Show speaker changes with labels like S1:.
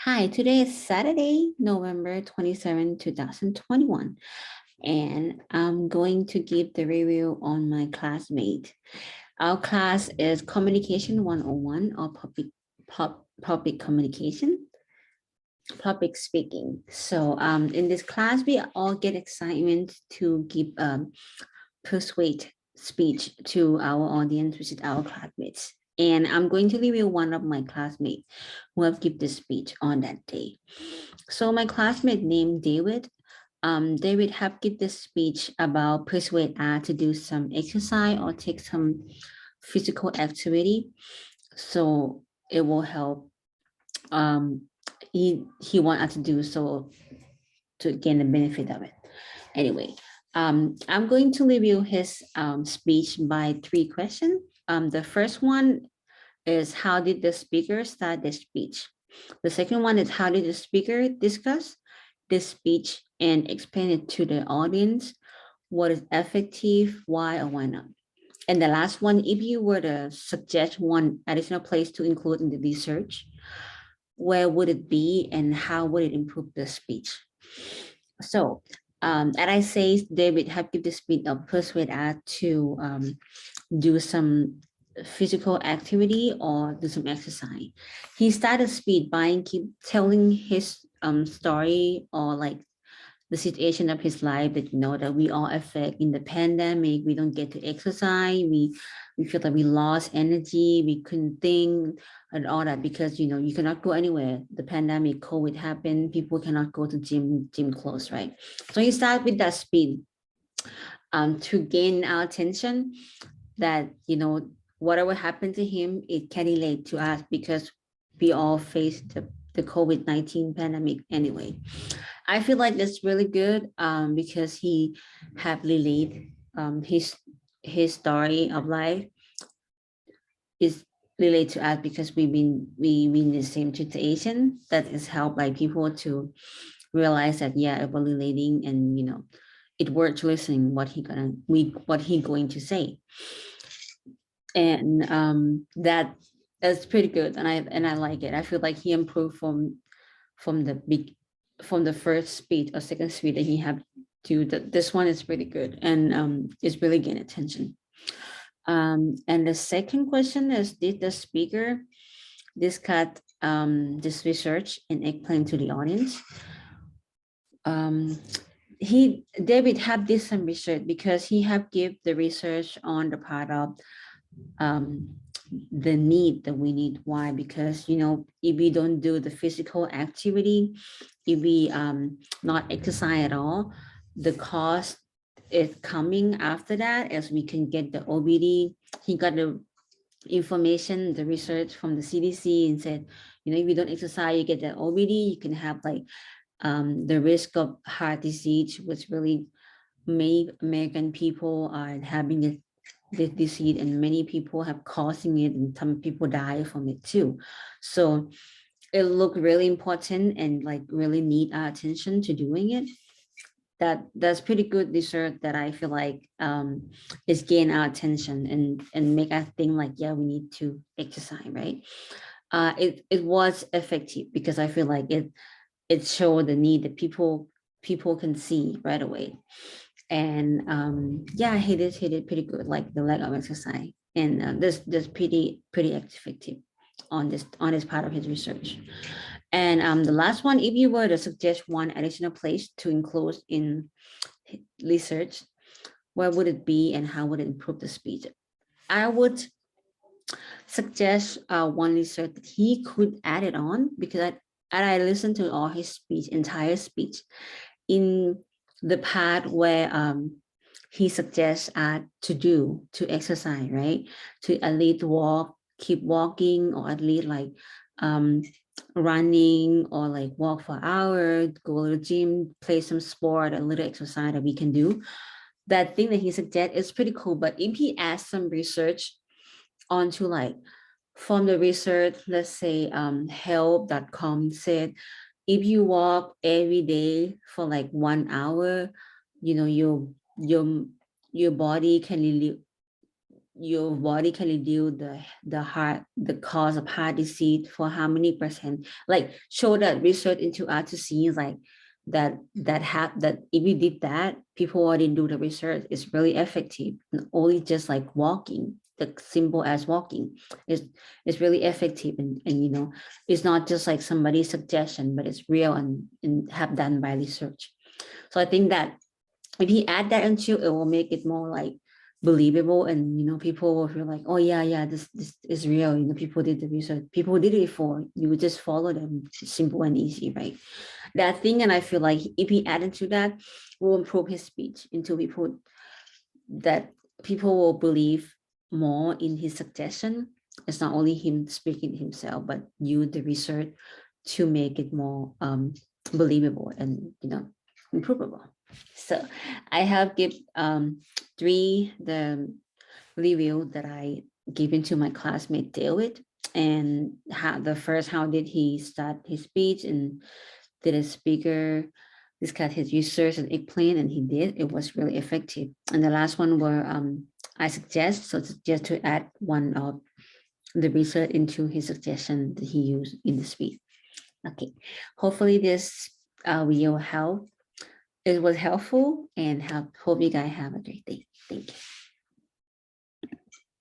S1: Hi, today is Saturday, November 27, 2021, and I'm going to give the review on my classmate. Our class is Communication 101 or public communication, public speaking. So in this class, we all get excitement to give persuade speech to our audience, which is our classmates. And I'm going to review one of my classmates who have given this speech on that day. So my classmate named David, David have give this speech about persuade us to do some exercise or take some physical activity. So it will help. He want us to do so to gain the benefit of it. Anyway, I'm going to review his speech by 3 questions. The first one is how did the speaker start the speech? The second one is how did the speaker discuss this speech and explain it to the audience? What is effective, why or why not? And the last one, if you were to suggest one additional place to include in the research, where would it be and how would it improve the speech? So, as I say, David have give the speech of persuade us to do some physical activity or do some exercise. He started speed by keep telling his story or like the situation of his life that that we all affect in the pandemic. We don't get to exercise. We feel that we lost energy. We couldn't think and all that because you cannot go anywhere. The pandemic, COVID happened. People cannot go to gym close, right? So he started with that speed to gain our attention that whatever happened to him, it can relate to us because we all face the COVID-19 pandemic anyway. I feel like that's really good because he have related his story of life is related to us because we in the same situation that is helped by people to realize that we're relating and it worth listening what he going to say. And that is pretty good and I like it. I feel like he improved from the first speed or second speed that he had to this one is really good and it's really getting attention. And the second question is, did the speaker discuss this research and explain to the audience? David have this some research because he have give the research on the part of the need that we need. Why? Because if we don't do the physical activity, if we not exercise at all, the cost is coming after that as we can get the OBD. He got the information, the research from the CDC and said, if you don't exercise, you get the OBD, you can have like the risk of heart disease, which really many American people are having it, this disease, and many people have causing it, and some people die from it too. So it looked really important and like really need our attention to doing it. That's pretty good research that I feel like is gain our attention and make us think like, we need to exercise, right? It was effective because I feel like it showed the need that people can see right away. And he did pretty good, like the leg of exercise, and this pretty effective on this part of his research. And the last one, if you were to suggest one additional place to include in research, where would it be and how would it improve the speech? I would suggest one research that he could add it on because I listened to all his speech, entire speech, in the part where he suggests to exercise, right? To at least keep walking, or at least like running, or like walk for hours, go to the gym, play some sport, a little exercise that we can do. That thing that he suggests is pretty cool. But if he adds some research onto like from the research, let's say help.com said, if you walk every day for like 1 hour, your body can your body can reduce the cause of heart disease for how many percent, like show that research into art to see like that if you did that, people already do the research, is really effective. And only just like walking, the simple as walking is really effective, and you know, it's not just like somebody's suggestion, but it's real and have done by research. So I think that if he add that into it, will make it more like believable, and you know, people will feel like, oh yeah, yeah, this is real. You know, people did the research, people did it before, you would just follow them. It's simple and easy, right? That thing. And I feel like if he added to that, will improve his speech into people, that people will believe more in his suggestion. It's not only him speaking himself, but you, the research, to make it more believable and, you know, improvable. So I have give three the review that I given to my classmate David, and how the first, how did he start his speech, and did a speaker discuss his research and explain, and he did. It was really effective. And the last one were I suggest, so just to add one of the research into his suggestion that he used in the speech. Okay, hopefully this will help. It was helpful, and hope you guys have a great day. Thank you.